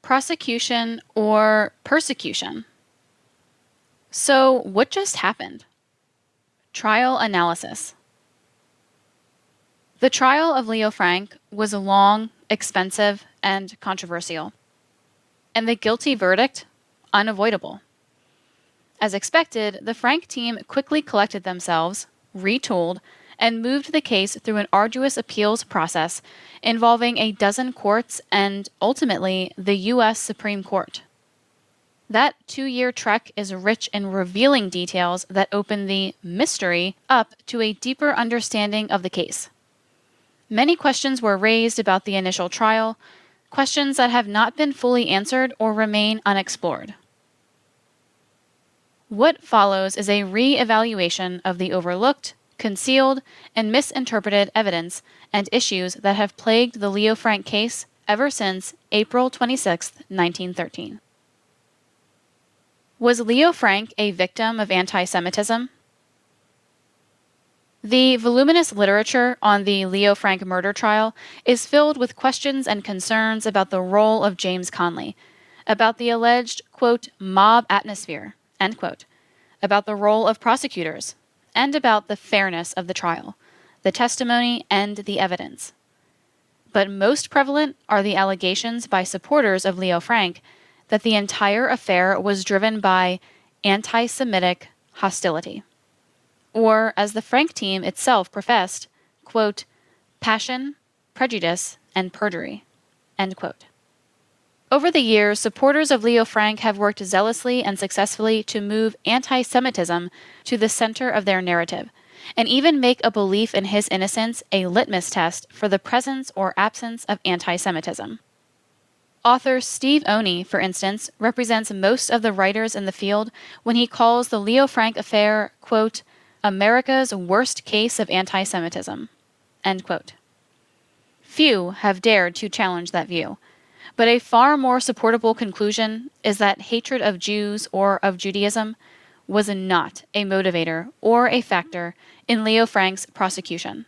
Prosecution or persecution. So, what just happened? Trial analysis. The trial of Leo Frank was long, expensive, and controversial, and the guilty verdict unavoidable. As expected, the Frank team quickly collected themselves, retooled, and moved the case through an arduous appeals process involving a dozen courts and, ultimately, the U.S. Supreme Court. That 2-year trek is rich in revealing details that open the mystery up to a deeper understanding of the case. Many questions were raised about the initial trial, questions that have not been fully answered or remain unexplored. What follows is a re-evaluation of the overlooked, concealed, and misinterpreted evidence and issues that have plagued the Leo Frank case ever since April 26, 1913. Was Leo Frank a victim of anti-Semitism? The voluminous literature on the Leo Frank murder trial is filled with questions and concerns about the role of James Conley, about the alleged, quote, mob atmosphere, end quote, about the role of prosecutors, and about the fairness of the trial, the testimony, and the evidence. But most prevalent are the allegations by supporters of Leo Frank that the entire affair was driven by anti-Semitic hostility, or, as the Frank team itself professed, quote, passion, prejudice, and perjury, end quote. Over the years, supporters of Leo Frank have worked zealously and successfully to move anti-Semitism to the center of their narrative, and even make a belief in his innocence a litmus test for the presence or absence of anti-Semitism. Author Steve Oney, for instance, represents most of the writers in the field when he calls the Leo Frank affair, quote, America's worst case of anti-Semitism, end quote. Few have dared to challenge that view, but a far more supportable conclusion is that hatred of Jews or of Judaism was not a motivator or a factor in Leo Frank's prosecution.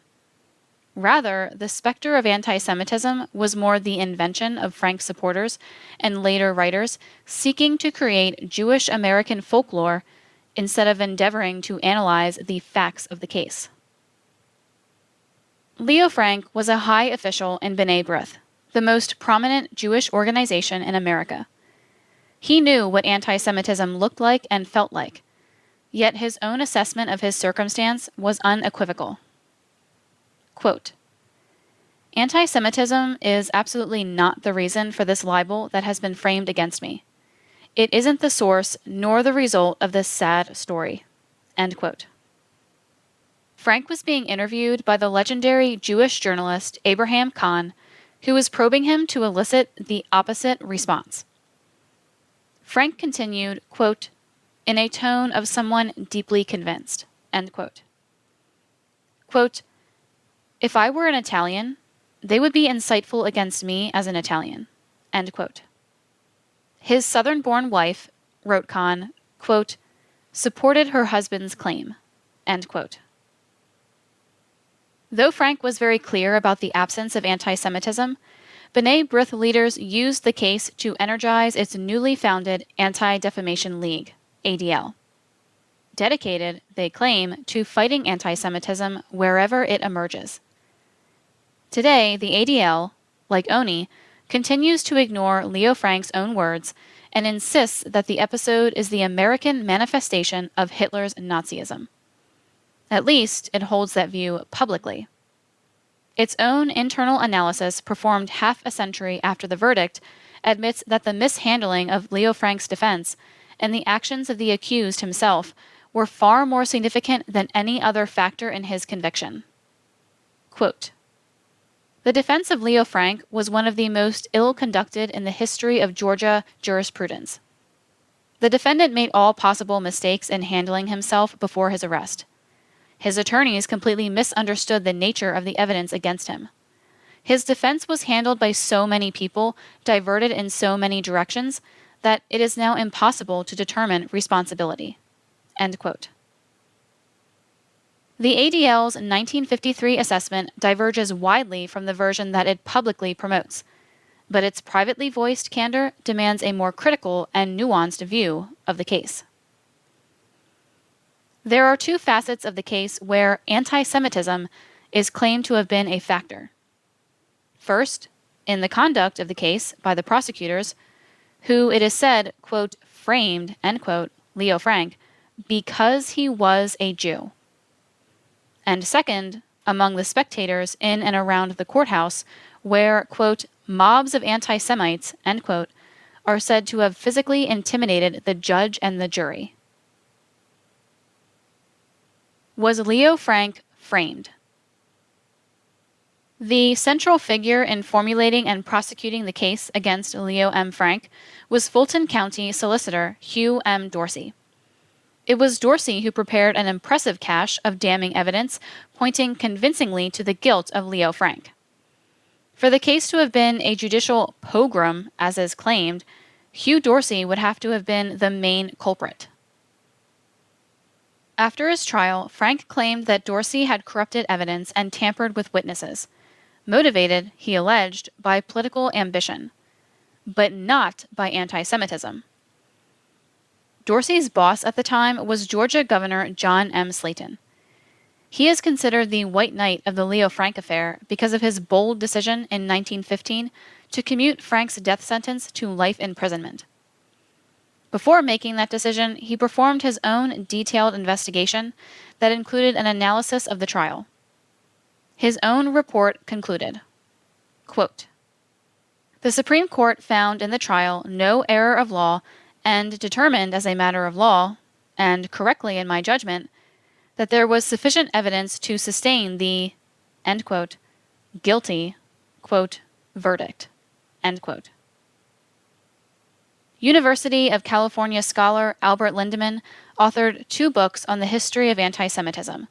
Rather, the specter of anti-Semitism was more the invention of Frank's supporters and later writers seeking to create Jewish American folklore instead of endeavoring to analyze the facts of the case. Leo Frank was a high official in B'nai B'rith, the most prominent Jewish organization in America. He knew what anti-Semitism looked like and felt like, yet his own assessment of his circumstance was unequivocal. Quote, anti-Semitism is absolutely not the reason for this libel that has been framed against me. It isn't the source nor the result of this sad story, end quote. Frank was being interviewed by the legendary Jewish journalist Abraham Kahn, who was probing him to elicit the opposite response. Frank continued, quote, in a tone of someone deeply convinced, end quote. Quote, if I were an Italian, they would be insightful against me as an Italian, end quote. His Southern-born wife, wrote Kahn, quote, supported her husband's claim, end quote. Though Frank was very clear about the absence of anti-Semitism, B'nai B'rith leaders used the case to energize its newly founded Anti-Defamation League, ADL. Dedicated, they claim, to fighting anti-Semitism wherever it emerges. Today, the ADL, like Oney, continues to ignore Leo Frank's own words and insists that the episode is the American manifestation of Hitler's Nazism. At least, it holds that view publicly. Its own internal analysis, performed half a century after the verdict, admits that the mishandling of Leo Frank's defense and the actions of the accused himself were far more significant than any other factor in his conviction. Quote, the defense of Leo Frank was one of the most ill-conducted in the history of Georgia jurisprudence. The defendant made all possible mistakes in handling himself before his arrest. His attorneys completely misunderstood the nature of the evidence against him. His defense was handled by so many people, diverted in so many directions, that it is now impossible to determine responsibility. End quote. The ADL's 1953 assessment diverges widely from the version that it publicly promotes. but its privately voiced candor demands a more critical and nuanced view of the case. There are two facets of the case where anti-Semitism is claimed to have been a factor. First, in the conduct of the case by the prosecutors, who it is said, quote, framed, end quote, Leo Frank, because he was a Jew. And second, among the spectators in and around the courthouse, where, quote, mobs of anti-Semites, end quote, are said to have physically intimidated the judge and the jury. Was Leo Frank framed? The central figure in formulating and prosecuting the case against Leo M. Frank was Fulton County Solicitor Hugh M. Dorsey. It was Dorsey who prepared an impressive cache of damning evidence pointing convincingly to the guilt of Leo Frank. For the case to have been a judicial pogrom, as is claimed, Hugh Dorsey would have to have been the main culprit. After his trial, Frank claimed that Dorsey had corrupted evidence and tampered with witnesses, motivated, he alleged, by political ambition, but not by anti-Semitism. Dorsey's boss at the time was Georgia Governor John M. Slayton. He is considered the white knight of the Leo Frank affair because of his bold decision in 1915 to commute Frank's death sentence to life imprisonment. Before making that decision, he performed his own detailed investigation that included an analysis of the trial. His own report concluded, quote, the Supreme Court found in the trial no error of law and determined as a matter of law, and correctly in my judgment, that there was sufficient evidence to sustain the, end quote, guilty, quote, verdict, end quote. University of California scholar Albert Lindemann authored 2 books on the history of anti-Semitism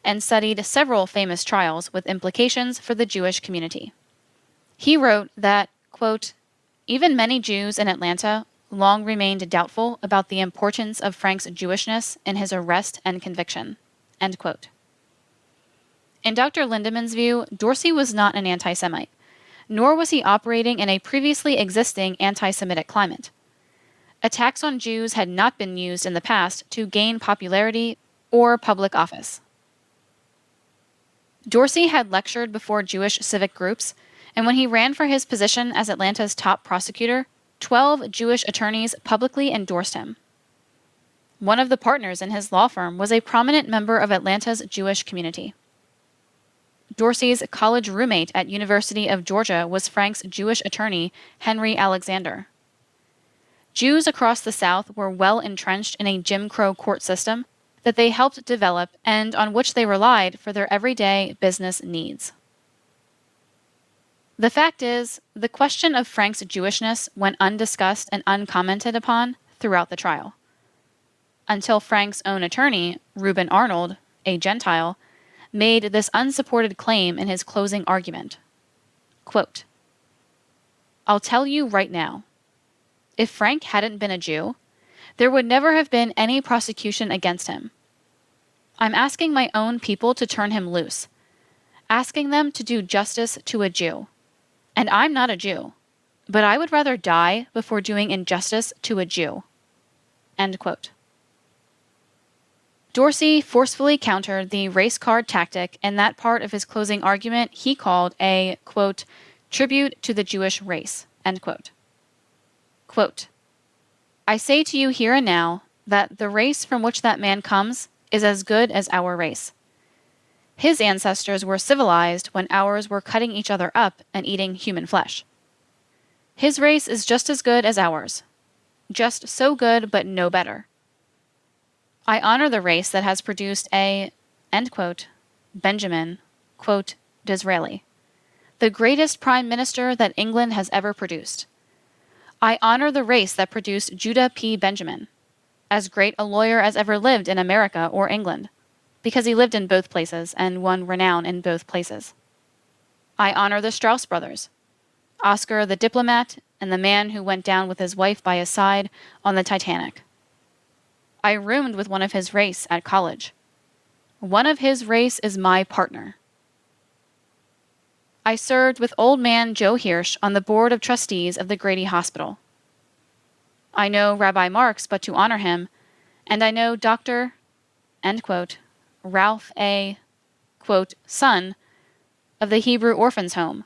and studied several famous trials with implications for the Jewish community. He wrote that, quote, even many Jews in Atlanta long remained doubtful about the importance of Frank's Jewishness in his arrest and conviction, end quote. In Dr. Lindemann's view, Dorsey was not an anti-Semite, nor was he operating in a previously existing anti-Semitic climate. Attacks on Jews had not been used in the past to gain popularity or public office. Dorsey had lectured before Jewish civic groups, and when he ran for his position as Atlanta's top prosecutor, 12 Jewish attorneys publicly endorsed him. One of the partners in his law firm was a prominent member of Atlanta's Jewish community. Dorsey's college roommate at University of Georgia was Frank's Jewish attorney, Henry Alexander. Jews across the South were well entrenched in a Jim Crow court system that they helped develop and on which they relied for their everyday business needs. The fact is, the question of Frank's Jewishness went undiscussed and uncommented upon throughout the trial, until Frank's own attorney, Reuben Arnold, a Gentile, made this unsupported claim in his closing argument. Quote, I'll tell you right now, if Frank hadn't been a Jew, there would never have been any prosecution against him. I'm asking my own people to turn him loose, asking them to do justice to a Jew. And I'm not a Jew, but I would rather die before doing injustice to a Jew. End quote. Dorsey forcefully countered the race card tactic in that part of his closing argument he called a, quote, tribute to the Jewish race, end quote. Quote, I say to you here and now that the race from which that man comes is as good as our race. His ancestors were civilized when ours were cutting each other up and eating human flesh. His race is just as good as ours. Just so good, but no better. I honor the race that has produced a, end quote, Benjamin, quote, Disraeli, the greatest prime minister that England has ever produced. I honor the race that produced Judah P. Benjamin, as great a lawyer as ever lived in America or England, because he lived in both places and won renown in both places. I honor the Strauss brothers, Oscar the diplomat and the man who went down with his wife by his side on the Titanic. I roomed with one of his race at college. One of his race is my partner. I served with old man Joe Hirsch on the board of trustees of the Grady Hospital. I know Rabbi Marks but to honor him, and I know Dr. Ralph A. son of the Hebrew Orphans Home,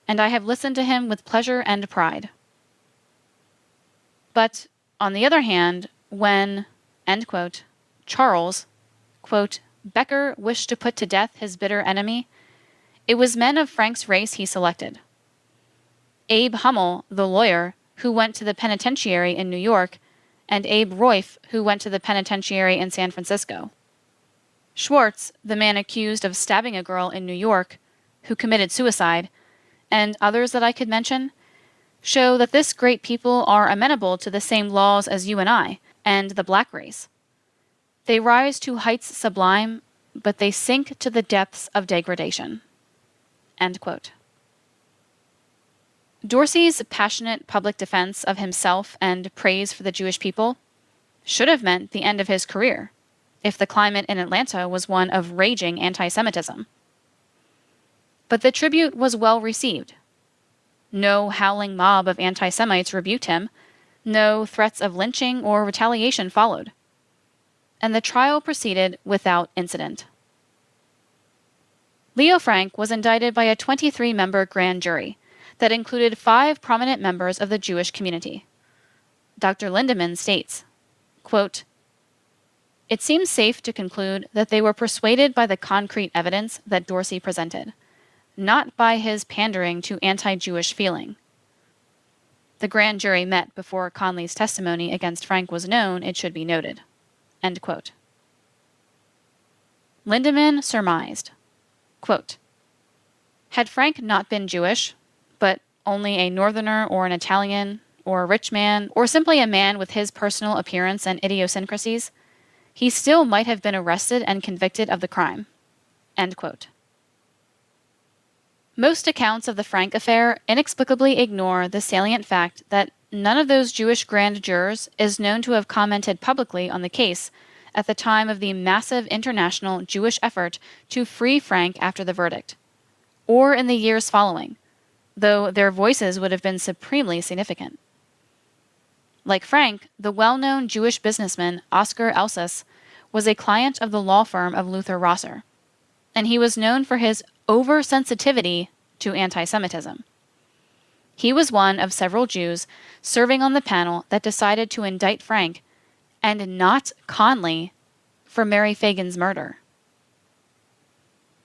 and I have listened to him with pleasure and pride. But, on the other hand, when, Charles, Becker wished to put to death his bitter enemy, it was men of Frank's race he selected. Abe Hummel, the lawyer, who went to the penitentiary in New York, and Abe Royf, who went to the penitentiary in San Francisco. Schwartz, the man accused of stabbing a girl in New York, who committed suicide, and others that I could mention, show that this great people are amenable to the same laws as you and I, and the black race. They rise to heights sublime, but they sink to the depths of degradation. End quote. Dorsey's passionate public defense of himself and praise for the Jewish people should have meant the end of his career, if the climate in Atlanta was one of raging anti-Semitism. But the tribute was well received. No howling mob of anti-Semites rebuked him, no threats of lynching or retaliation followed, and the trial proceeded without incident. Leo Frank was indicted by a 23-member grand jury that included 5 prominent members of the Jewish community. Dr. Lindemann states, quote, "It seems safe to conclude that they were persuaded by the concrete evidence that Dorsey presented, not by his pandering to anti-Jewish feeling." The grand jury met before Conley's testimony against Frank was known, it should be noted. End quote. Lindemann surmised, quote, "Had Frank not been Jewish, but only a Northerner or an Italian, or a rich man, or simply a man with his personal appearance and idiosyncrasies, he still might have been arrested and convicted of the crime." End quote. Most accounts of the Frank affair inexplicably ignore the salient fact that none of those Jewish grand jurors is known to have commented publicly on the case at the time of the massive international Jewish effort to free Frank after the verdict, or in the years following, though their voices would have been supremely significant. Like Frank, the well-known Jewish businessman Oscar Elsas was a client of the law firm of Luther Rosser, and he was known for his oversensitivity to anti-Semitism. He was one of several Jews serving on the panel that decided to indict Frank, and not Conley, for Mary Phagan's murder.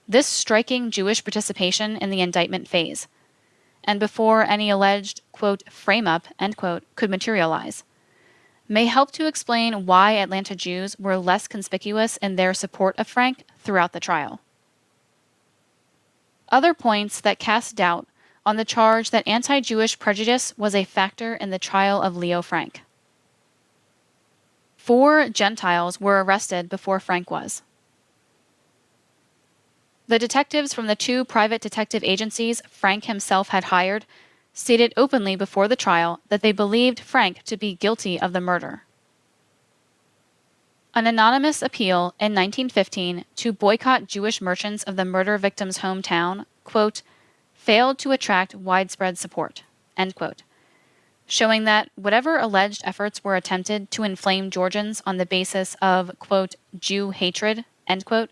This striking Jewish participation in the indictment phase, and before any alleged, quote, frame-up, end quote, could materialize, may help to explain why Atlanta Jews were less conspicuous in their support of Frank throughout the trial. Other points that cast doubt on the charge that anti-Jewish prejudice was a factor in the trial of Leo Frank. 4 Gentiles were arrested before Frank was. The detectives from the 2 private detective agencies Frank himself had hired stated openly before the trial that they believed Frank to be guilty of the murder. An anonymous appeal in 1915 to boycott Jewish merchants of the murder victim's hometown, quote, failed to attract widespread support, end quote, showing that whatever alleged efforts were attempted to inflame Georgians on the basis of, quote, Jew hatred, end quote,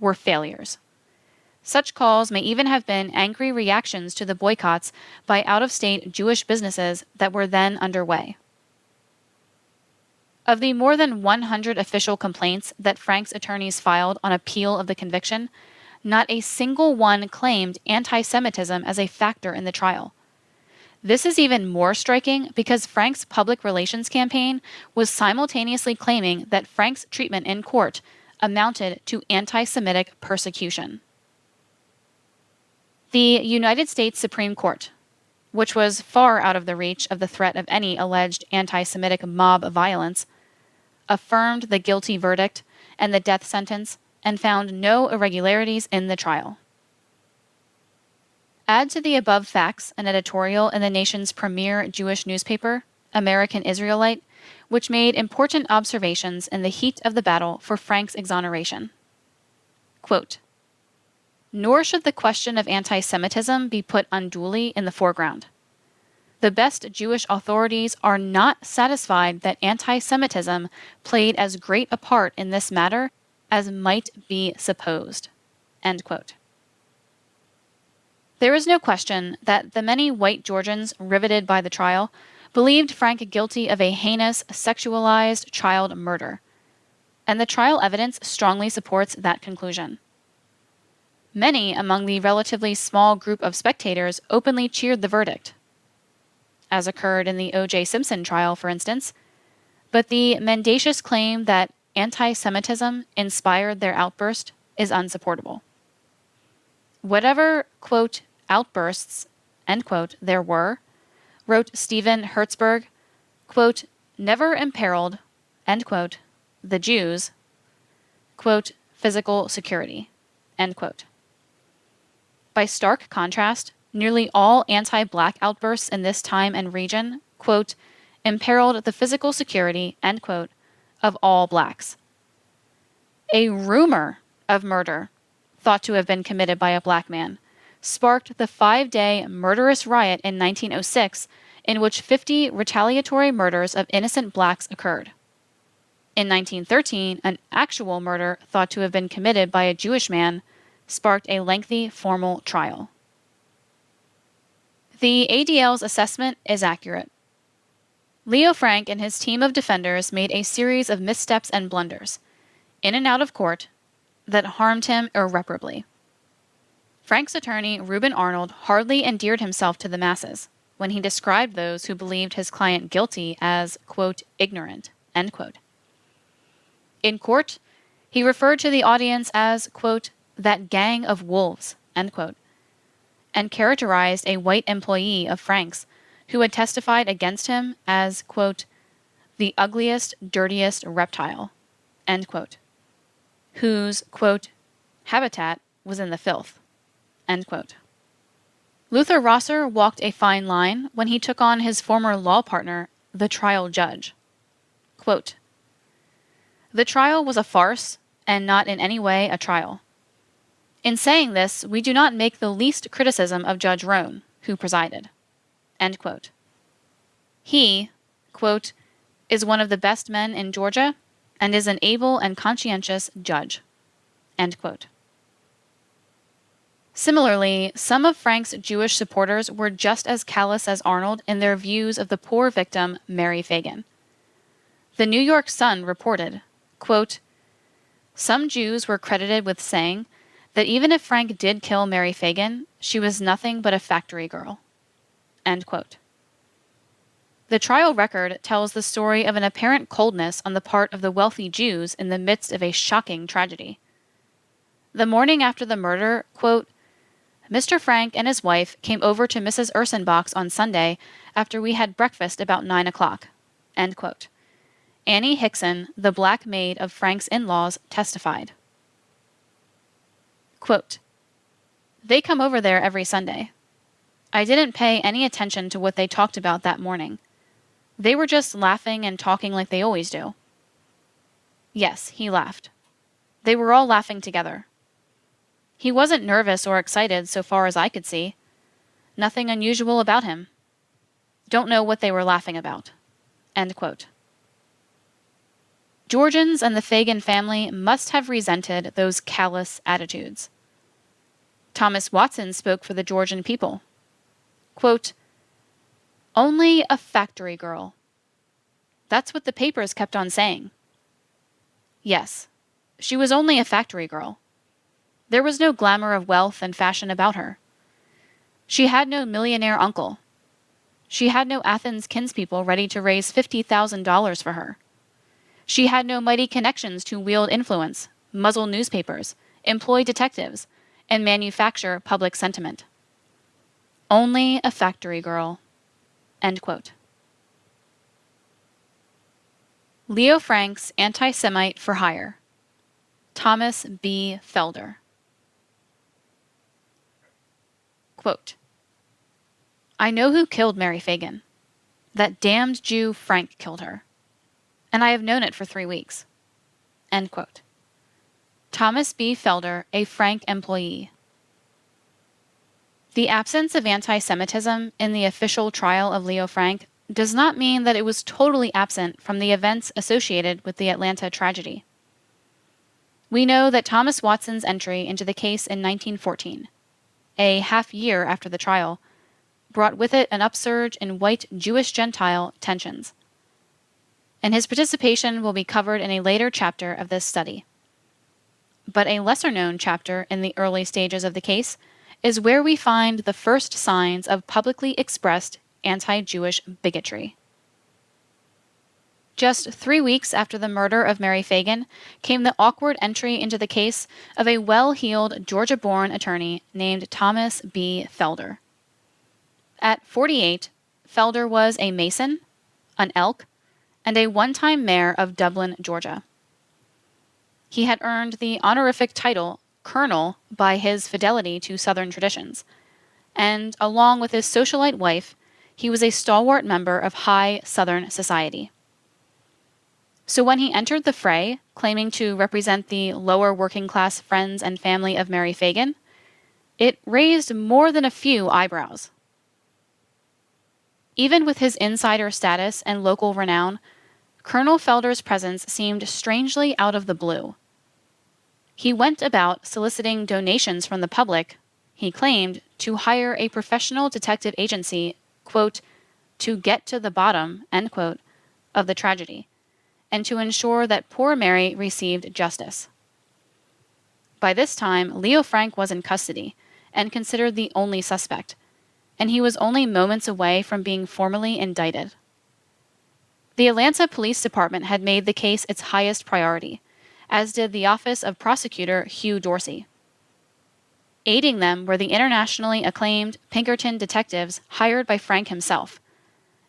were failures. Such calls may even have been angry reactions to the boycotts by out-of-state Jewish businesses that were then underway. Of the more than 100 official complaints that Frank's attorneys filed on appeal of the conviction, not a single one claimed anti-Semitism as a factor in the trial. This is even more striking because Frank's public relations campaign was simultaneously claiming that Frank's treatment in court amounted to anti-Semitic persecution. The United States Supreme Court, which was far out of the reach of the threat of any alleged anti-Semitic mob violence, affirmed the guilty verdict and the death sentence and found no irregularities in the trial. Add to the above facts an editorial in the nation's premier Jewish newspaper, American Israelite, which made important observations in the heat of the battle for Frank's exoneration. Quote, nor should the question of anti-Semitism be put unduly in the foreground. The best Jewish authorities are not satisfied that anti-Semitism played as great a part in this matter as might be supposed." End quote. There is no question that the many white Georgians riveted by the trial believed Frank guilty of a heinous, sexualized child murder, and the trial evidence strongly supports that conclusion. Many among the relatively small group of spectators openly cheered the verdict, as occurred in the O.J. Simpson trial, for instance, but the mendacious claim that anti-Semitism inspired their outburst is unsupportable. Whatever, quote, outbursts, end quote, there were, wrote Stephen Hertzberg, quote, never imperiled, end quote, the Jews, quote, physical security, end quote. By stark contrast, nearly all anti-Black outbursts in this time and region, quote, imperiled the physical security, end quote, of all Blacks. A rumor of murder, thought to have been committed by a Black man, sparked the 5-day murderous riot in 1906 in which 50 retaliatory murders of innocent Blacks occurred. In 1913, an actual murder thought to have been committed by a Jewish man sparked a lengthy formal trial. The ADL's assessment is accurate. Leo Frank and his team of defenders made a series of missteps and blunders, in and out of court, that harmed him irreparably. Frank's attorney, Reuben Arnold, hardly endeared himself to the masses when he described those who believed his client guilty as, quote, ignorant, end quote. In court, he referred to the audience as, quote, that gang of wolves, end quote, and characterized a white employee of Frank's who had testified against him as, quote, the ugliest, dirtiest reptile, end quote, whose, quote, habitat was in the filth, end quote. Luther Rosser walked a fine line when he took on his former law partner, the trial judge. Quote, the trial was a farce and not in any way a trial. In saying this, we do not make the least criticism of Judge Roan, who presided. End quote. He, quote, is one of the best men in Georgia and is an able and conscientious judge. End quote. Similarly, some of Frank's Jewish supporters were just as callous as Arnold in their views of the poor victim, Mary Phagan. The New York Sun reported, quote, some Jews were credited with saying that even if Frank did kill Mary Phagan, she was nothing but a factory girl. End quote. The trial record tells the story of an apparent coldness on the part of the wealthy Jews in the midst of a shocking tragedy. The morning after the murder, quote, Mr. Frank and his wife came over to Mrs. Ursenbach's on Sunday after we had breakfast about 9 o'clock, end quote. Annie Hickson, the Black maid of Frank's in-laws, testified. Quote, they come over there every Sunday. I didn't pay any attention to what they talked about that morning. They were just laughing and talking like they always do. Yes, he laughed. They were all laughing together. He wasn't nervous or excited so far as I could see. Nothing unusual about him. Don't know what they were laughing about. End quote. Georgians and the Phagan family must have resented those callous attitudes. Thomas Watson spoke for the Georgian people. Quote, only a factory girl. That's what the papers kept on saying. Yes, she was only a factory girl. There was no glamour of wealth and fashion about her. She had no millionaire uncle. She had no Athens kinspeople ready to raise $50,000 for her. She had no mighty connections to wield influence, muzzle newspapers, employ detectives, and manufacture public sentiment. Only a factory girl. End quote. Leo Frank's anti-Semite for hire. Thomas B. Felder. Quote, I know who killed Mary Phagan. That damned Jew Frank killed her. And I have known it for 3 weeks. End quote. Thomas B. Felder, a Frank employee. The absence of anti-Semitism in the official trial of Leo Frank does not mean that it was totally absent from the events associated with the Atlanta tragedy. We know that Thomas Watson's entry into the case in 1914, a half year after the trial, brought with it an upsurge in white Jewish-Gentile tensions, and his participation will be covered in a later chapter of this study. But a lesser-known chapter in the early stages of the case is where we find the first signs of publicly expressed anti-Jewish bigotry. Just 3 weeks after the murder of Mary Phagan came the awkward entry into the case of a well-heeled Georgia-born attorney named Thomas B. Felder. At 48, Felder was a Mason, an Elk, and a one-time mayor of Dublin, Georgia. He had earned the honorific title Colonel by his fidelity to Southern traditions, and along with his socialite wife, he was a stalwart member of high Southern society. So when he entered the fray, claiming to represent the lower working-class friends and family of Mary Phagan, it raised more than a few eyebrows. Even with his insider status and local renown, Colonel Felder's presence seemed strangely out of the blue. He went about soliciting donations from the public, he claimed, to hire a professional detective agency, quote, to get to the bottom, end quote, of the tragedy, and to ensure that poor Mary received justice. By this time, Leo Frank was in custody and considered the only suspect, and he was only moments away from being formally indicted. The Atlanta Police Department had made the case its highest priority, as did the office of prosecutor Hugh Dorsey. Aiding them were the internationally acclaimed Pinkerton detectives hired by Frank himself,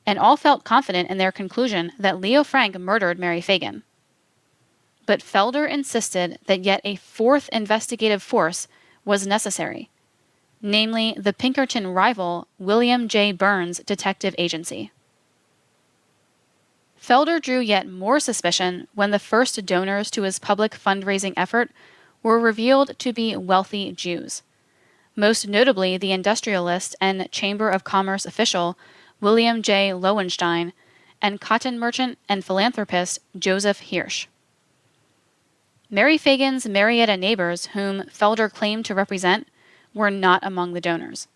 and all felt confident in their conclusion that Leo Frank murdered Mary Phagan. But Felder insisted that yet a fourth investigative force was necessary, namely the Pinkerton rival William J. Burns Detective Agency. Felder drew yet more suspicion when the first donors to his public fundraising effort were revealed to be wealthy Jews, most notably the industrialist and Chamber of Commerce official William J. Lowenstein and cotton merchant and philanthropist Joseph Hirsch. Mary Phagan's Marietta neighbors, whom Felder claimed to represent, were not among the donors.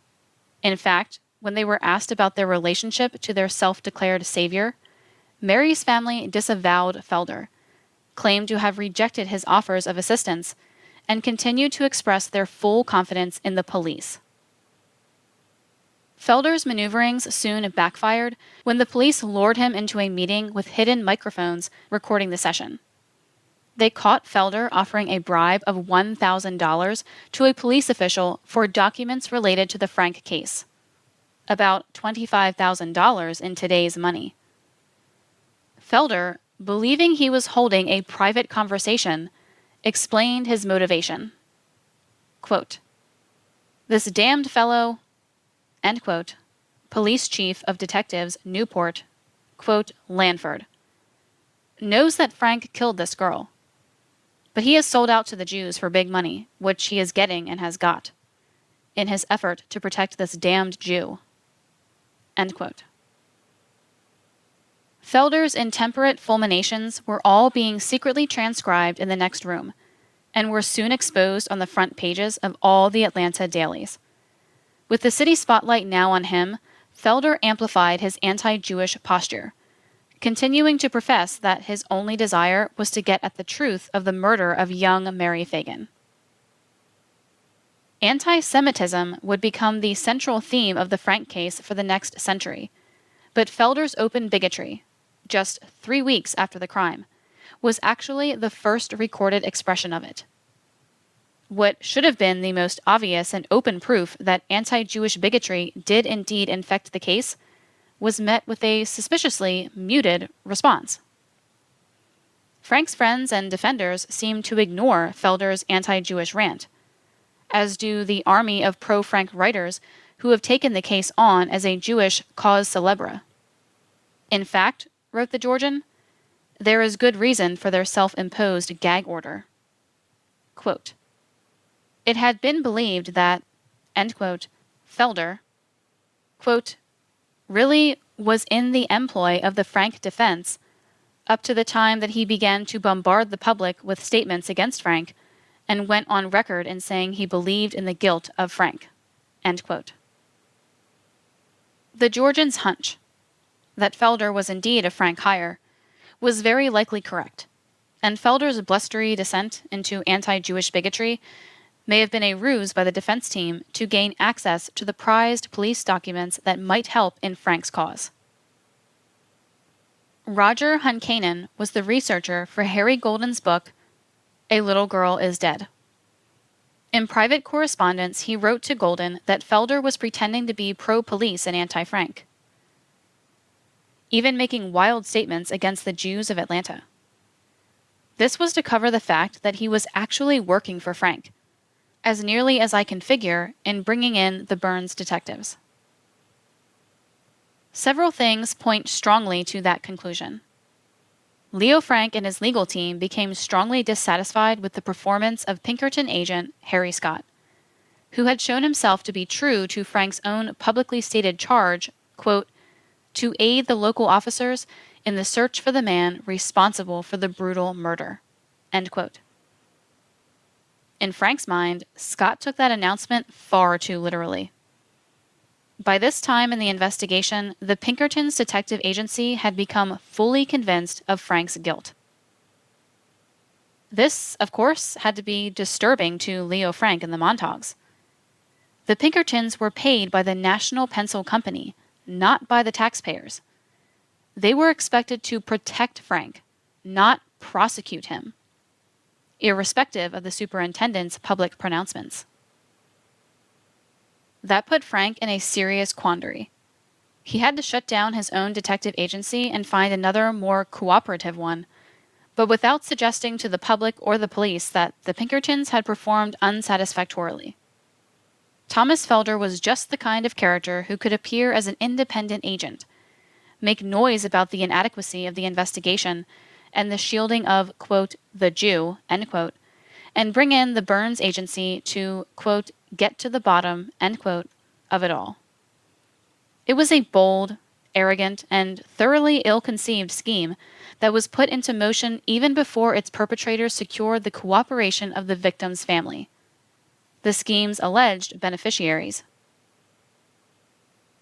In fact, when they were asked about their relationship to their self-declared savior, Mary's family disavowed Felder, claimed to have rejected his offers of assistance, and continued to express their full confidence in the police. Felder's maneuverings soon backfired when the police lured him into a meeting with hidden microphones recording the session. They caught Felder offering a bribe of $1,000 to a police official for documents related to the Frank case, about $25,000 in today's money. Felder, believing he was holding a private conversation, explained his motivation. Quote, "This damned fellow," end quote, police chief of detectives Newport, quote, Lanford, knows that Frank killed this girl. But he has sold out to the Jews for big money, which he is getting and has got, in his effort to protect this damned Jew. End quote. Felder's intemperate fulminations were all being secretly transcribed in the next room, and were soon exposed on the front pages of all the Atlanta dailies. With the city spotlight now on him, Felder amplified his anti-Jewish posture, continuing to profess that his only desire was to get at the truth of the murder of young Mary Phagan. Anti-Semitism would become the central theme of the Frank case for the next century, but Felder's open bigotry, just 3 weeks after the crime, was actually the first recorded expression of it. What should have been the most obvious and open proof that anti-Jewish bigotry did indeed infect the case was met with a suspiciously muted response. Frank's friends and defenders seemed to ignore Felder's anti-Jewish rant, as do the army of pro-Frank writers who have taken the case on as a Jewish cause célèbre. In fact, wrote the Georgian, there is good reason for their self-imposed gag order. Quote, it had been believed that, end quote, Felder, quote, really was in the employ of the Frank defense up to the time that he began to bombard the public with statements against Frank and went on record in saying he believed in the guilt of Frank. End quote. The Georgians' hunch that Felder was indeed a Frank hire was very likely correct, and Felder's blustery descent into anti-Jewish bigotry may have been a ruse by the defense team to gain access to the prized police documents that might help in Frank's cause. Roger Hunkanen was the researcher for Harry Golden's book, A Little Girl is Dead. In private correspondence, he wrote to Golden that Felder was pretending to be pro-police and anti-Frank, even making wild statements against the Jews of Atlanta. This was to cover the fact that he was actually working for Frank, as nearly as I can figure in bringing in the Burns detectives. Several things point strongly to that conclusion. Leo Frank and his legal team became strongly dissatisfied with the performance of Pinkerton agent Harry Scott, who had shown himself to be true to Frank's own publicly stated charge, quote, to aid the local officers in the search for the man responsible for the brutal murder, end quote. In Frank's mind, Scott took that announcement far too literally. By this time in the investigation, the Pinkertons' detective agency had become fully convinced of Frank's guilt. This, of course, had to be disturbing to Leo Frank and the Montagues. The Pinkertons were paid by the National Pencil Company, not by the taxpayers. They were expected to protect Frank, not prosecute him, irrespective of the superintendent's public pronouncements. That put Frank in a serious quandary. He had to shut down his own detective agency and find another, more cooperative one, but without suggesting to the public or the police that the Pinkertons had performed unsatisfactorily. Thomas Felder was just the kind of character who could appear as an independent agent, make noise about the inadequacy of the investigation and the shielding of, quote, the Jew, end quote, and bring in the Burns agency to, quote, get to the bottom, end quote, of it all. It was a bold, arrogant, and thoroughly ill-conceived scheme that was put into motion even before its perpetrators secured the cooperation of the victim's family, the scheme's alleged beneficiaries.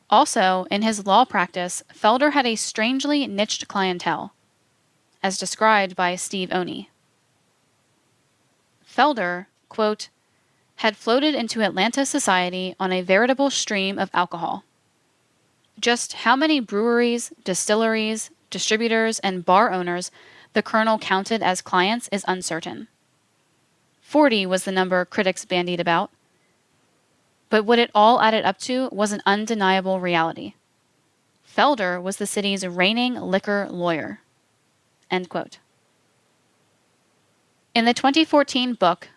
Also, in his law practice, Felder had a strangely niched clientele, as described by Steve Oney. Felder, quote, had floated into Atlanta society on a veritable stream of alcohol. Just how many breweries, distilleries, distributors, and bar owners the Colonel counted as clients is uncertain. 40 was the number critics bandied about. But what it all added up to was an undeniable reality. Felder was the city's reigning liquor lawyer. End quote. In the 2014 book,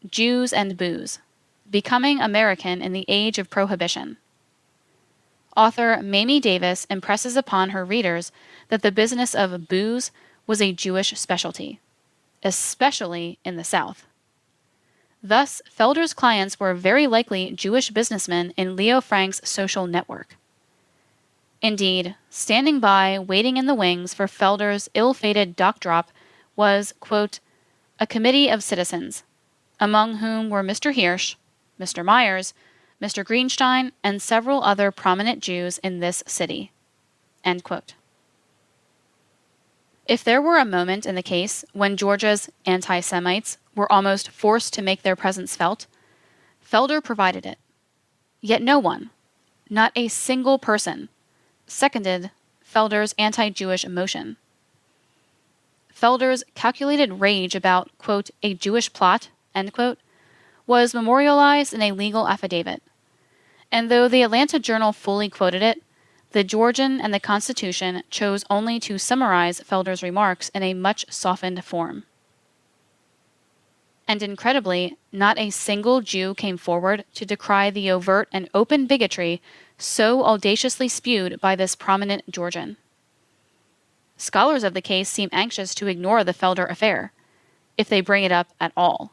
Jews and Booze, Becoming American in the Age of Prohibition, author Mamie Davis impresses upon her readers that the business of booze was a Jewish specialty, especially in the South. Thus, Felder's clients were very likely Jewish businessmen in Leo Frank's social network. Indeed, standing by, waiting in the wings for Felder's ill-fated dock drop was, quote, a committee of citizens, among whom were Mr. Hirsch, Mr. Myers, Mr. Greenstein, and several other prominent Jews in this city. End quote. If there were a moment in the case when Georgia's anti-Semites were almost forced to make their presence felt, Felder provided it. Yet no one, not a single person, seconded Felder's anti-Jewish motion. Felder's calculated rage about, quote, a Jewish plot, end quote, was memorialized in a legal affidavit. And though the Atlanta Journal fully quoted it, the Georgian and the Constitution chose only to summarize Felder's remarks in a much softened form. And incredibly, not a single Jew came forward to decry the overt and open bigotry so audaciously spewed by this prominent Georgian. Scholars of the case seem anxious to ignore the Felder affair, if they bring it up at all.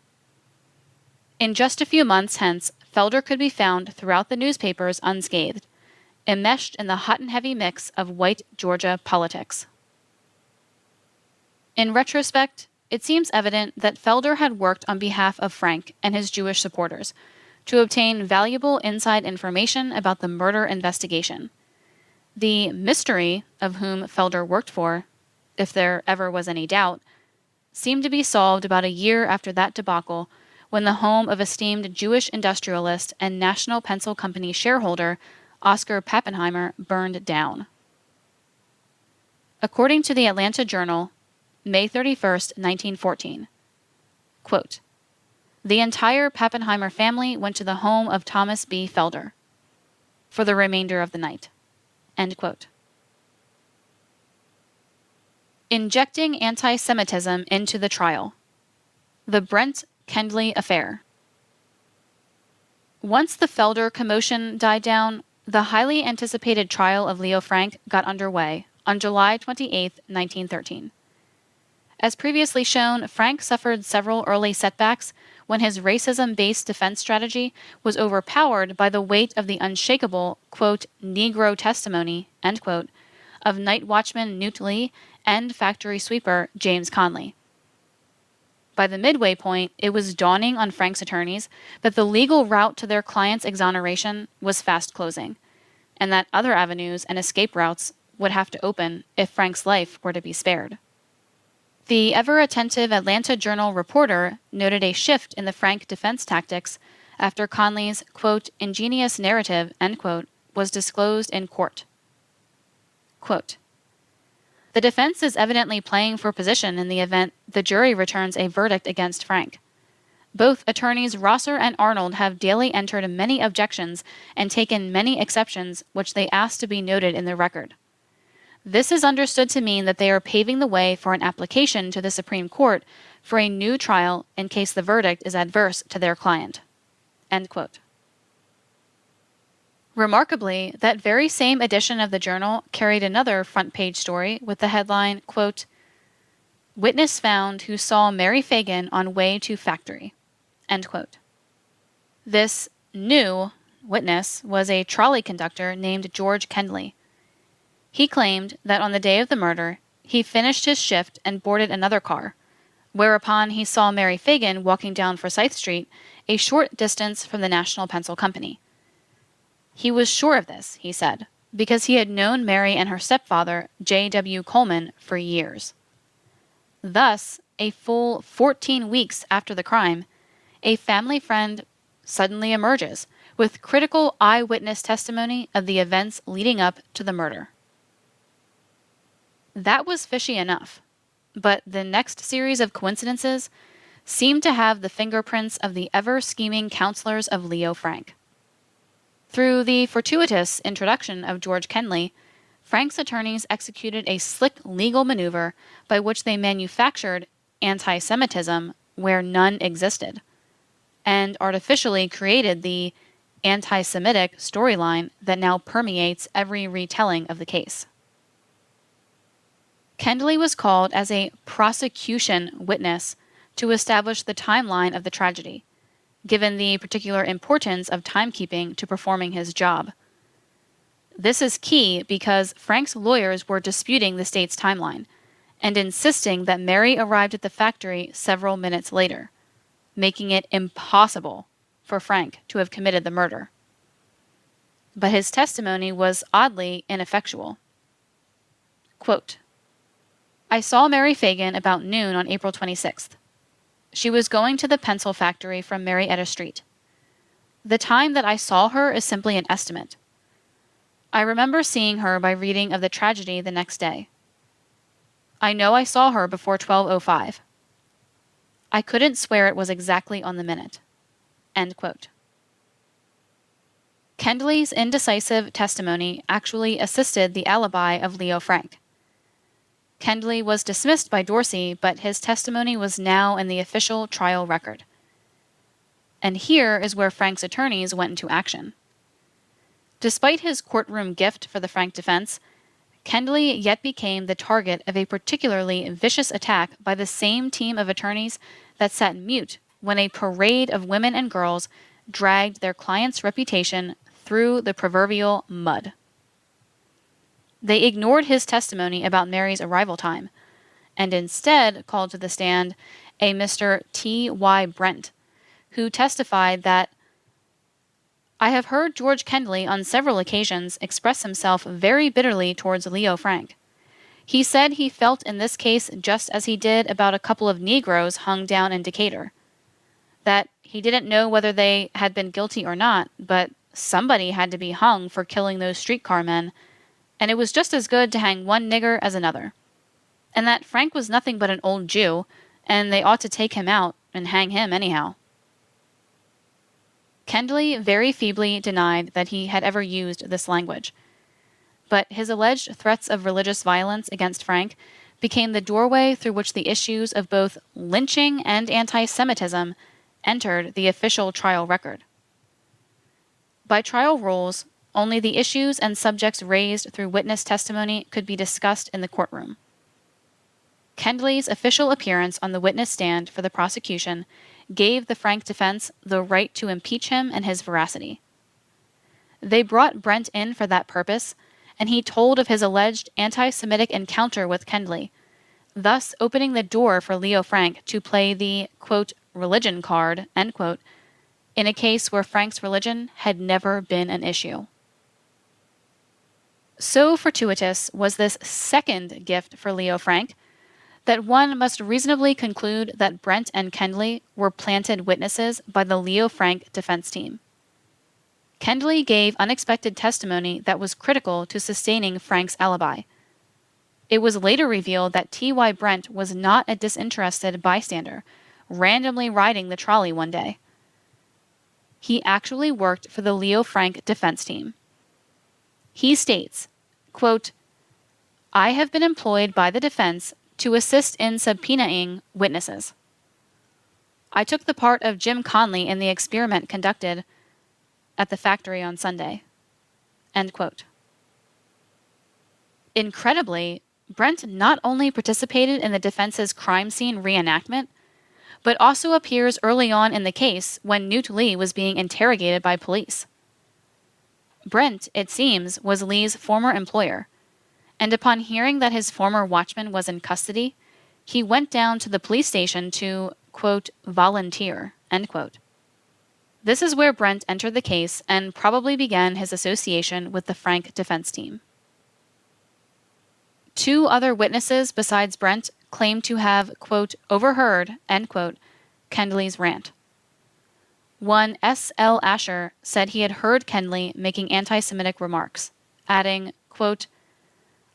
In just a few months hence, Felder could be found throughout the newspapers unscathed, enmeshed in the hot and heavy mix of white Georgia politics. In retrospect, it seems evident that Felder had worked on behalf of Frank and his Jewish supporters to obtain valuable inside information about the murder investigation. The mystery of whom Felder worked for, if there ever was any doubt, seemed to be solved about a year after that debacle, when the home of esteemed Jewish industrialist and National Pencil Company shareholder Oscar Pappenheimer burned down. According to the Atlanta Journal, May 31, 1914, quote, "The entire Pappenheimer family went to the home of Thomas B. Felder for the remainder of the night." End quote. Injecting anti-Semitism into the trial. The Brent Kendley Affair. Once the Felder commotion died down, the highly anticipated trial of Leo Frank got underway on July 28, 1913. As previously shown, Frank suffered several early setbacks when his racism-based defense strategy was overpowered by the weight of the unshakable, quote, Negro testimony, end quote, of night watchman Newt Lee and factory sweeper James Conley. By the midway point, it was dawning on Frank's attorneys that the legal route to their client's exoneration was fast closing, and that other avenues and escape routes would have to open if Frank's life were to be spared. The ever-attentive Atlanta Journal reporter noted a shift in the Frank defense tactics after Conley's, quote, ingenious narrative, end quote, was disclosed in court. Quote, "The defense is evidently playing for position in the event the jury returns a verdict against Frank. Both attorneys Rosser and Arnold have daily entered many objections and taken many exceptions which they ask to be noted in the record. This is understood to mean that they are paving the way for an application to the Supreme Court for a new trial in case the verdict is adverse to their client." End quote. Remarkably, that very same edition of the Journal carried another front-page story with the headline, quote, "Witness found who saw Mary Phagan on way to factory." End quote. This new witness was a trolley conductor named George Kendley. He claimed that on the day of the murder, he finished his shift and boarded another car, whereupon he saw Mary Phagan walking down Forsyth Street, a short distance from the National Pencil Company. He was sure of this, he said, because he had known Mary and her stepfather, J.W. Coleman, for years. Thus, a full 14 weeks after the crime, a family friend suddenly emerges with critical eyewitness testimony of the events leading up to the murder. That was fishy enough, but the next series of coincidences seemed to have the fingerprints of the ever-scheming counselors of Leo Frank. Through the fortuitous introduction of George Kendley, Frank's attorneys executed a slick legal maneuver by which they manufactured anti-Semitism where none existed, and artificially created the anti-Semitic storyline that now permeates every retelling of the case. Kendley was called as a prosecution witness to establish the timeline of the tragedy, given the particular importance of timekeeping to performing his job. This is key because Frank's lawyers were disputing the state's timeline and insisting that Mary arrived at the factory several minutes later, making it impossible for Frank to have committed the murder. But his testimony was oddly ineffectual. Quote, "I saw Mary Phagan about noon on April 26th. She was going to the pencil factory from Marietta Street. The time that I saw her is simply an estimate. I remember seeing her by reading of the tragedy the next day. I know I saw her before 12:05. I couldn't swear it was exactly on the minute." End quote. Kendley's indecisive testimony actually assisted the alibi of Leo Frank. Kendley was dismissed by Dorsey, but his testimony was now in the official trial record. And here is where Frank's attorneys went into action. Despite his courtroom gift for the Frank defense, Kendley yet became the target of a particularly vicious attack by the same team of attorneys that sat mute when a parade of women and girls dragged their client's reputation through the proverbial mud. They ignored his testimony about Mary's arrival time, and instead called to the stand a Mr. T.Y. Brent, who testified that, "I have heard George Kendley on several occasions express himself very bitterly towards Leo Frank. He said he felt in this case just as he did about a couple of Negroes hung down in Decatur. That he didn't know whether they had been guilty or not, but somebody had to be hung for killing those streetcar men, and it was just as good to hang one nigger as another. And that Frank was nothing but an old Jew, and they ought to take him out and hang him anyhow." Kendley very feebly denied that he had ever used this language, but his alleged threats of religious violence against Frank became the doorway through which the issues of both lynching and anti-Semitism entered the official trial record. By trial rules, only the issues and subjects raised through witness testimony could be discussed in the courtroom. Kendley's official appearance on the witness stand for the prosecution gave the Frank defense the right to impeach him and his veracity. They brought Brent in for that purpose, and he told of his alleged anti-Semitic encounter with Kendley, thus opening the door for Leo Frank to play the, quote, religion card, end quote, in a case where Frank's religion had never been an issue. So fortuitous was this second gift for Leo Frank that one must reasonably conclude that Brent and Kendley were planted witnesses by the Leo Frank defense team. Kendley gave unexpected testimony that was critical to sustaining Frank's alibi. It was later revealed that T.Y. Brent was not a disinterested bystander, randomly riding the trolley one day. He actually worked for the Leo Frank defense team. He states, quote, "I have been employed by the defense to assist in subpoenaing witnesses. I took the part of Jim Conley in the experiment conducted at the factory on Sunday." End quote. Incredibly, Brent not only participated in the defense's crime scene reenactment, but also appears early on in the case when Newt Lee was being interrogated by police. Brent, it seems, was Lee's former employer, and upon hearing that his former watchman was in custody, he went down to the police station to, quote, volunteer, end quote. This is where Brent entered the case and probably began his association with the Frank defense team. Two other witnesses besides Brent claimed to have, quote, overheard, end quote, Kendley's rant. One S.L. Asher said he had heard Kendley making anti-Semitic remarks, adding, quote,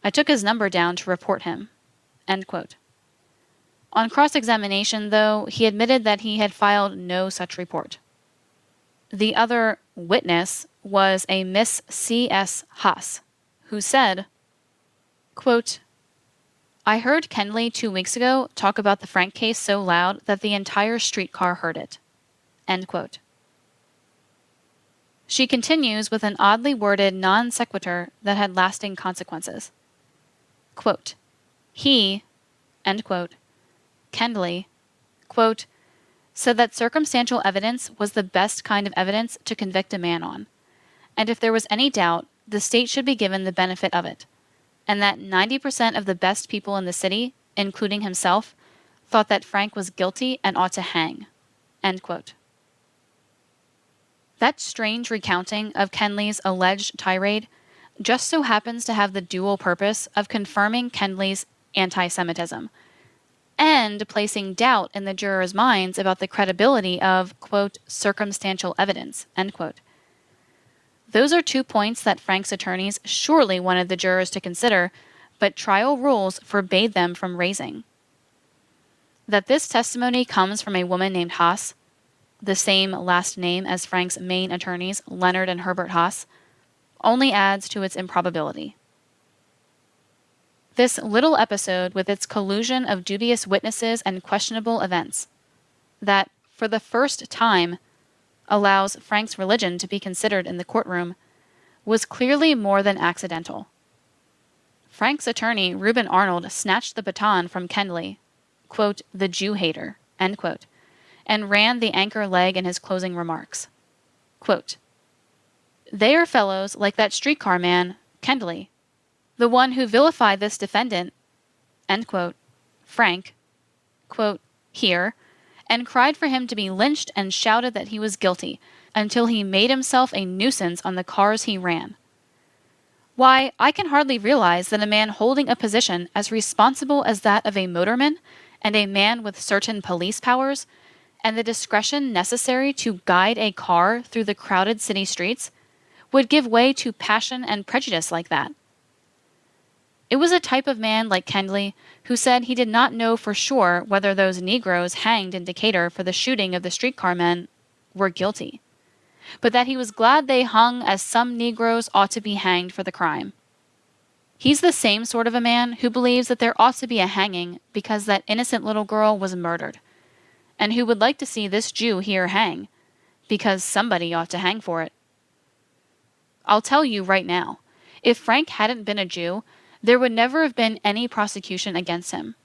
"I took his number down to report him," end quote. On cross-examination, though, he admitted that he had filed no such report. The other witness was a Miss C.S. Haas, who said, quote, "I heard Kendley 2 weeks ago talk about the Frank case so loud that the entire streetcar heard it," end quote. She continues with an oddly worded non sequitur that had lasting consequences. Quote, "He," end quote, Kendley, quote, "said that circumstantial evidence was the best kind of evidence to convict a man on, and if there was any doubt, the state should be given the benefit of it, and that 90% of the best people in the city, including himself, thought that Frank was guilty and ought to hang," end quote. That strange recounting of Kendley's alleged tirade just so happens to have the dual purpose of confirming Kendley's anti-Semitism and placing doubt in the jurors' minds about the credibility of, quote, circumstantial evidence, end quote. Those are 2 points that Frank's attorneys surely wanted the jurors to consider, but trial rules forbade them from raising. That this testimony comes from a woman named Haas, the same last name as Frank's main attorneys, Leonard and Herbert Haas, only adds to its improbability. This little episode, with its collusion of dubious witnesses and questionable events, that, for the first time, allows Frank's religion to be considered in the courtroom, was clearly more than accidental. Frank's attorney, Reuben Arnold, snatched the baton from Kendley, quote, "the Jew hater," end quote, and ran the anchor leg in his closing remarks. Quote, "They are fellows like that streetcar man, Kendley, the one who vilified this defendant," end quote, Frank, quote, "here, and cried for him to be lynched and shouted that he was guilty, until he made himself a nuisance on the cars he ran. Why, I can hardly realize that a man holding a position as responsible as that of a motorman, and a man with certain police powers, and the discretion necessary to guide a car through the crowded city streets, would give way to passion and prejudice like that. It was a type of man like Kendley who said he did not know for sure whether those Negroes hanged in Decatur for the shooting of the streetcar men were guilty, but that he was glad they hung as some Negroes ought to be hanged for the crime. He's the same sort of a man who believes that there ought to be a hanging because that innocent little girl was murdered, and who would like to see this Jew here hang, because somebody ought to hang for it. I'll tell you right now, if Frank hadn't been a Jew, there would never have been any prosecution against him.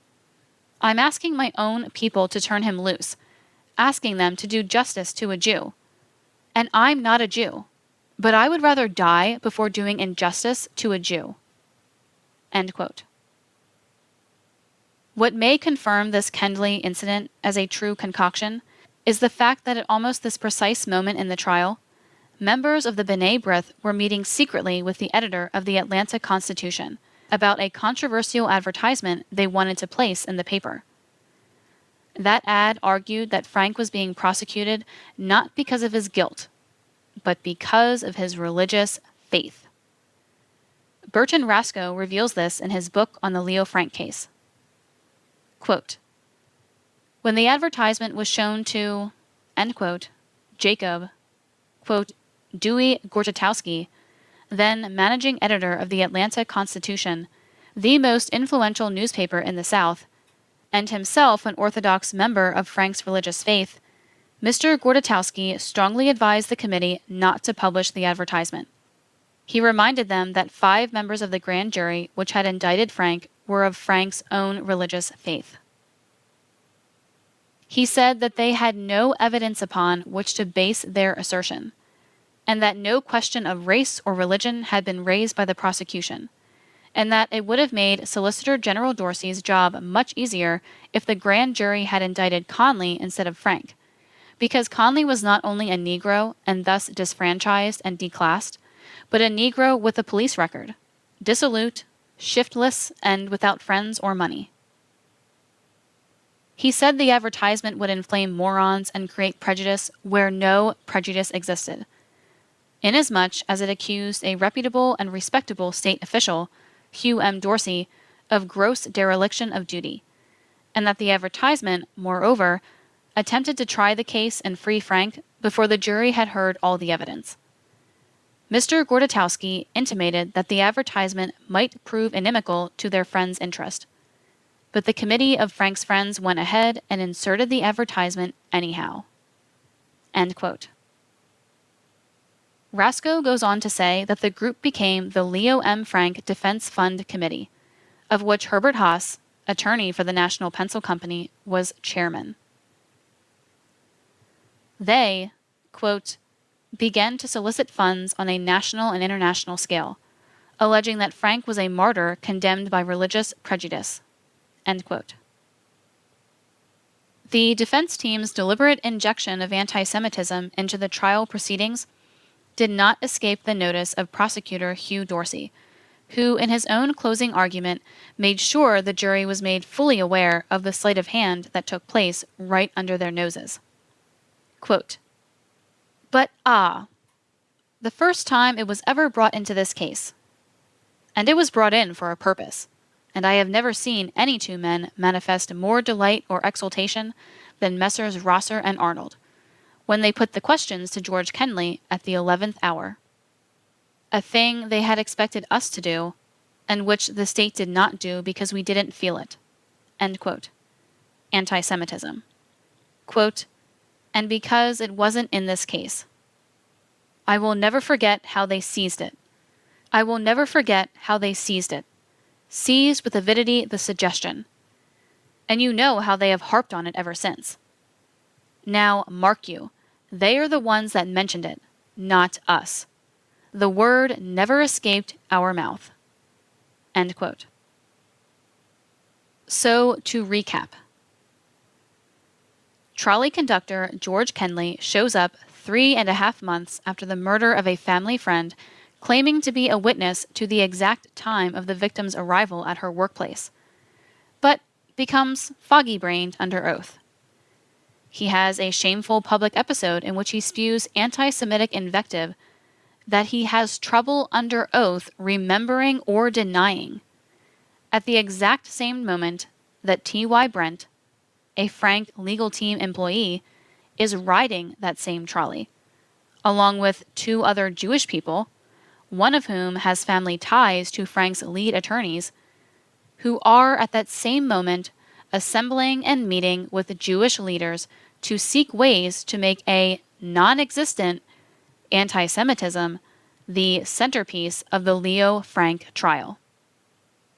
I'm asking my own people to turn him loose, asking them to do justice to a Jew. And I'm not a Jew, but I would rather die before doing injustice to a Jew." End quote. What may confirm this Kendley incident as a true concoction is the fact that at almost this precise moment in the trial, members of the B'nai B'rith were meeting secretly with the editor of the Atlanta Constitution about a controversial advertisement they wanted to place in the paper. That ad argued that Frank was being prosecuted not because of his guilt, but because of his religious faith. Burton Rascoe reveals this in his book on the Leo Frank case. Quote, "When the advertisement was shown to," end quote, "Jacob," quote, "Dewey Gortatowski, then managing editor of the Atlanta Constitution, the most influential newspaper in the South, and himself an Orthodox member of Frank's religious faith, Mr. Gortatowski strongly advised the committee not to publish the advertisement. He reminded them that 5 members of the grand jury which had indicted Frank were of Frank's own religious faith. He said that they had no evidence upon which to base their assertion, and that no question of race or religion had been raised by the prosecution, and that it would have made Solicitor General Dorsey's job much easier if the grand jury had indicted Conley instead of Frank, because Conley was not only a Negro and thus disfranchised and declassed, but a Negro with a police record, dissolute, shiftless, and without friends or money. He said the advertisement would inflame morons and create prejudice where no prejudice existed, inasmuch as it accused a reputable and respectable state official, Hugh M. Dorsey, of gross dereliction of duty, and that the advertisement, moreover, attempted to try the case and free Frank before the jury had heard all the evidence. Mr. Gortatowski intimated that the advertisement might prove inimical to their friend's interest, but the committee of Frank's friends went ahead and inserted the advertisement anyhow. End quote. Rascoe goes on to say that the group became the Leo M. Frank Defense Fund Committee, of which Herbert Haas, attorney for the National Pencil Company, was chairman. They, quote, began to solicit funds on a national and international scale, alleging that Frank was a martyr condemned by religious prejudice. End quote. The defense team's deliberate injection of anti-Semitism into the trial proceedings did not escape the notice of prosecutor Hugh Dorsey, who in his own closing argument made sure the jury was made fully aware of the sleight of hand that took place right under their noses. Quote, "But the first time it was ever brought into this case, and it was brought in for a purpose, and I have never seen any 2 men manifest more delight or exultation than Messrs. Rosser and Arnold, when they put the questions to George Kendley at the 11th hour. A thing they had expected us to do, and which the state did not do because we didn't feel it." End quote. Anti-Semitism. Quote, "And because it wasn't in this case. I will never forget how they seized it. I will never forget how they seized it. Seized with avidity the suggestion. And you know how they have harped on it ever since. Now, mark you, they are the ones that mentioned it, not us. The word never escaped our mouth." End quote. So, to recap. Trolley conductor George Kenley shows up 3.5 months after the murder of a family friend, claiming to be a witness to the exact time of the victim's arrival at her workplace, but becomes foggy-brained under oath. He has a shameful public episode in which he spews anti-Semitic invective that he has trouble under oath remembering or denying, at the exact same moment that T.Y. Brent, a Frank legal team employee, is riding that same trolley, along with 2 other Jewish people, one of whom has family ties to Frank's lead attorneys, who are at that same moment assembling and meeting with Jewish leaders to seek ways to make a non-existent anti-Semitism the centerpiece of the Leo Frank trial.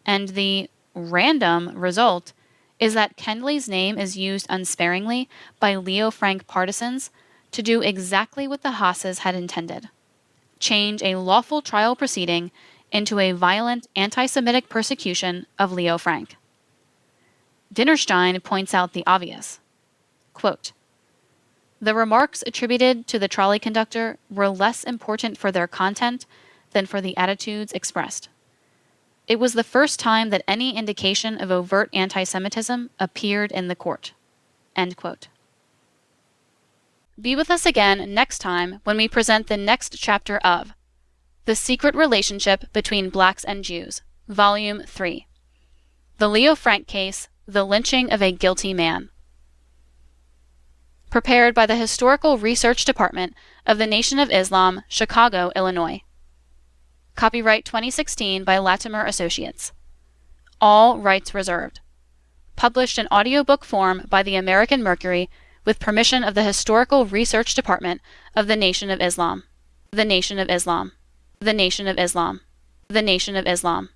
And the random result is that Kenley's name is used unsparingly by Leo Frank partisans to do exactly what the Haas's had intended: change a lawful trial proceeding into a violent anti-Semitic persecution of Leo Frank. Dinnerstein points out the obvious. Quote, "The remarks attributed to the trolley conductor were less important for their content than for the attitudes expressed. It was the first time that any indication of overt anti-Semitism appeared in the court." End quote. Be with us again next time when we present the next chapter of The Secret Relationship Between Blacks and Jews, Volume 3. The Leo Frank Case, The Lynching of a Guilty Man. Prepared by the Historical Research Department of the Nation of Islam, Chicago, Illinois. Copyright 2016 by Latimer Associates. All rights reserved. Published in audiobook form by the American Mercury with permission of the Historical Research Department of the Nation of Islam. The Nation of Islam. The Nation of Islam. The Nation of Islam.